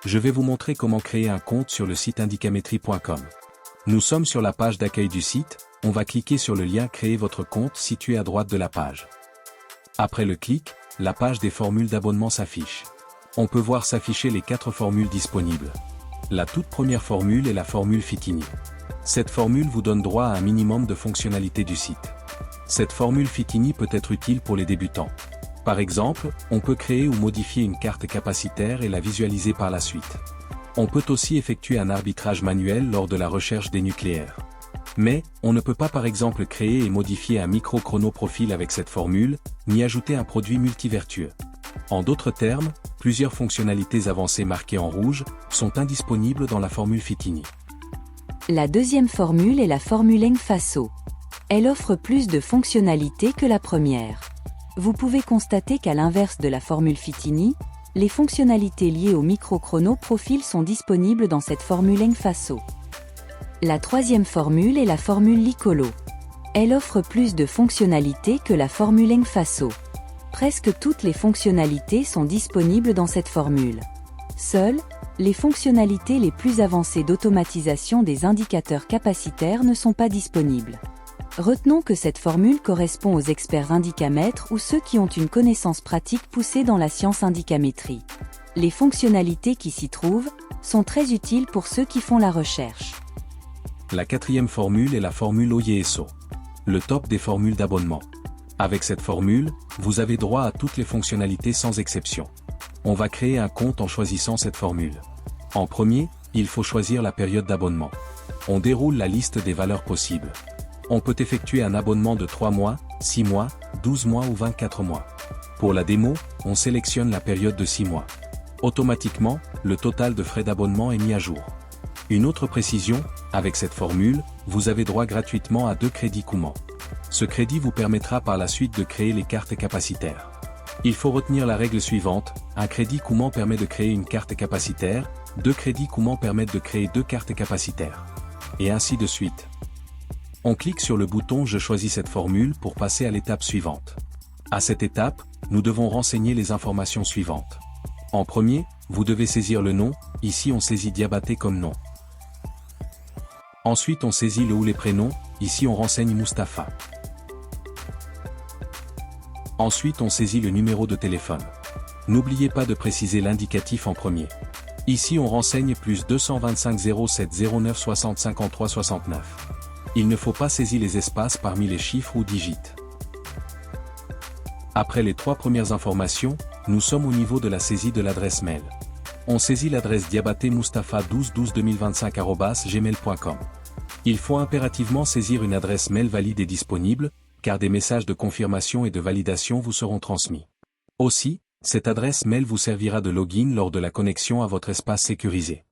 je vais vous montrer comment créer un compte sur le site indicametri.com. Nous sommes sur la page d'accueil du site, on va cliquer sur le lien Créer votre compte situé à droite de la page. Après le clic, la page des formules d'abonnement s'affiche. On peut voir s'afficher les 4 formules disponibles. La toute première formule est la formule Fitini. Cette formule vous donne droit à un minimum de fonctionnalités du site. Cette formule Fitini peut être utile pour les débutants. Par exemple, on peut créer ou modifier une carte capacitaire et la visualiser par la suite. On peut aussi effectuer un arbitrage manuel lors de la recherche des nucléaires. Mais, on ne peut pas par exemple créer et modifier un micro-chrono-profil avec cette formule, ni ajouter un produit multivertueux. En d'autres termes, plusieurs fonctionnalités avancées marquées en rouge sont indisponibles dans la formule Fitini. La deuxième formule est la formule Engfaso. Elle offre plus de fonctionnalités que la première. Vous pouvez constater qu'à l'inverse de la formule Fitini, les fonctionnalités liées au micro-chrono profil sont disponibles dans cette formule Engfaso. La troisième formule est la formule Licolo. Elle offre plus de fonctionnalités que la formule Engfaso. Presque toutes les fonctionnalités sont disponibles dans cette formule. Seules, les fonctionnalités les plus avancées d'automatisation des indicateurs capacitaires ne sont pas disponibles. Retenons que cette formule correspond aux experts indicamètres ou ceux qui ont une connaissance pratique poussée dans la science indicamétrie. Les fonctionnalités qui s'y trouvent sont très utiles pour ceux qui font la recherche. La quatrième formule est la formule Oyeso. Le top des formules d'abonnement. Avec cette formule, vous avez droit à toutes les fonctionnalités sans exception. On va créer un compte en choisissant cette formule. En premier, il faut choisir la période d'abonnement. On déroule la liste des valeurs possibles. On peut effectuer un abonnement de 3 mois, 6 mois, 12 mois ou 24 mois. Pour la démo, on sélectionne la période de 6 mois. Automatiquement, le total de frais d'abonnement est mis à jour. Une autre précision, avec cette formule, vous avez droit gratuitement à 2 crédits Kouman. Ce crédit vous permettra par la suite de créer les cartes capacitaires. Il faut retenir la règle suivante, un crédit Kouman permet de créer une carte capacitaire, 2 crédits Kouman permettent de créer 2 cartes capacitaires. Et ainsi de suite. On clique sur le bouton « Je choisis cette formule » pour passer à l'étape suivante. À cette étape, nous devons renseigner les informations suivantes. En premier, vous devez saisir le nom, ici on saisit Diabaté comme nom. Ensuite on saisit le ou les prénoms, ici on renseigne Mustapha. Ensuite on saisit le numéro de téléphone. N'oubliez pas de préciser l'indicatif en premier. Ici on renseigne plus 225 07 09 60 53 69. Il ne faut pas saisir les espaces parmi les chiffres ou digits. Après les 3 premières informations, nous sommes au niveau de la saisie de l'adresse mail. On saisit l'adresse diabaté-mustapha12122025@gmail.com. Il faut impérativement saisir une adresse mail valide et disponible, car des messages de confirmation et de validation vous seront transmis. Aussi, cette adresse mail vous servira de login lors de la connexion à votre espace sécurisé.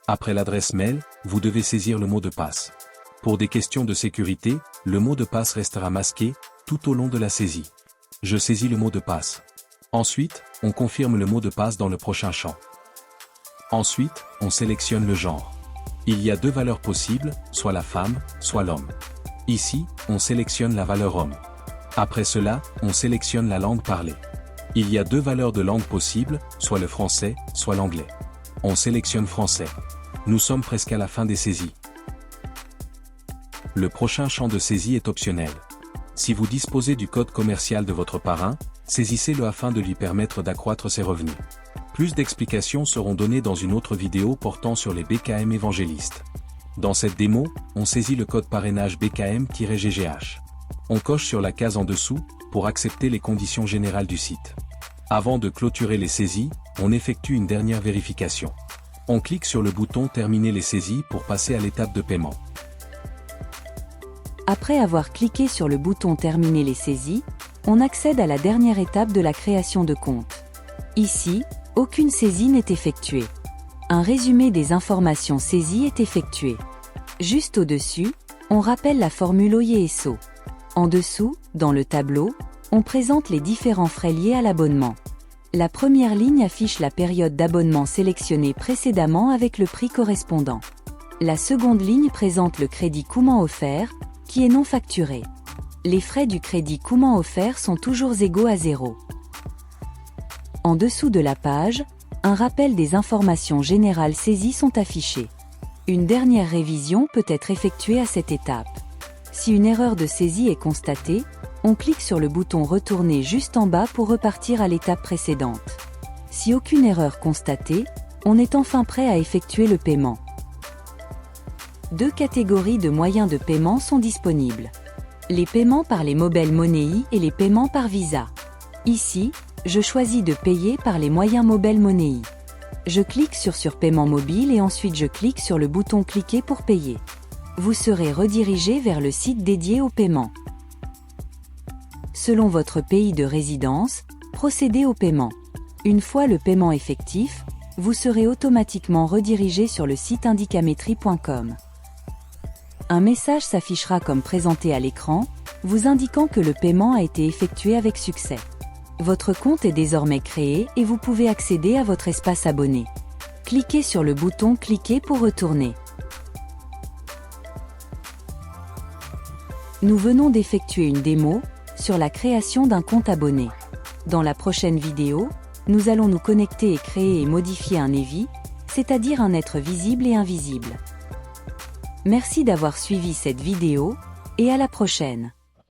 Après l'adresse mail, vous devez saisir le mot de passe. Pour des questions de sécurité, le mot de passe restera masqué tout au long de la saisie. Je saisis le mot de passe. Ensuite, on confirme le mot de passe dans le prochain champ. Ensuite, on sélectionne le genre. Il y a 2 valeurs possibles, soit la femme, soit l'homme. Ici, on sélectionne la valeur homme. Après cela, on sélectionne la langue parlée. Il y a 2 valeurs de langue possibles, soit le français, soit l'anglais. On sélectionne français. Nous sommes presque à la fin des saisies. Le prochain champ de saisie est optionnel. Si vous disposez du code commercial de votre parrain, saisissez-le afin de lui permettre d'accroître ses revenus. Plus d'explications seront données dans une autre vidéo portant sur les BKM évangélistes. Dans cette démo, on saisit le code parrainage BKM-GGH. On coche sur la case en dessous, pour accepter les conditions générales du site. Avant de clôturer les saisies, on effectue une dernière vérification. On clique sur le bouton Terminer les saisies pour passer à l'étape de paiement. Après avoir cliqué sur le bouton Terminer les saisies, on accède à la dernière étape de la création de compte. Ici, aucune saisie n'est effectuée. Un résumé des informations saisies est effectué. Juste au-dessus, on rappelle la formule Oyeso. En dessous, dans le tableau, on présente les différents frais liés à l'abonnement. La première ligne affiche la période d'abonnement sélectionnée précédemment avec le prix correspondant. La seconde ligne présente le crédit Kouman offert, qui est non facturé. Les frais du crédit Kouman offert sont toujours égaux à 0. En dessous de la page, Un rappel des informations générales saisies sont affichées. Une dernière révision peut être effectuée à cette étape. Si une erreur de saisie est constatée, on clique sur le bouton Retourner juste en bas pour repartir à l'étape précédente. Si aucune erreur constatée, on est enfin prêt à effectuer le paiement. Deux catégories de moyens de paiement sont disponibles. Les paiements par les mobile money et les paiements par Visa. Ici, je choisis de payer par les moyens mobile money. Je clique sur paiement mobile et ensuite je clique sur le bouton Cliquer pour payer. Vous serez redirigé vers le site dédié au paiement. Selon votre pays de résidence, procédez au paiement. Une fois le paiement effectif, vous serez automatiquement redirigé sur le site indicametri.com. Un message s'affichera comme présenté à l'écran, vous indiquant que le paiement a été effectué avec succès. Votre compte est désormais créé et vous pouvez accéder à votre espace abonné. Cliquez sur le bouton Cliquer pour retourner. Nous venons d'effectuer une démo sur la création d'un compte abonné. Dans la prochaine vidéo, nous allons nous connecter et créer et modifier un EVI, c'est-à-dire un être visible et invisible. Merci d'avoir suivi cette vidéo, et à la prochaine.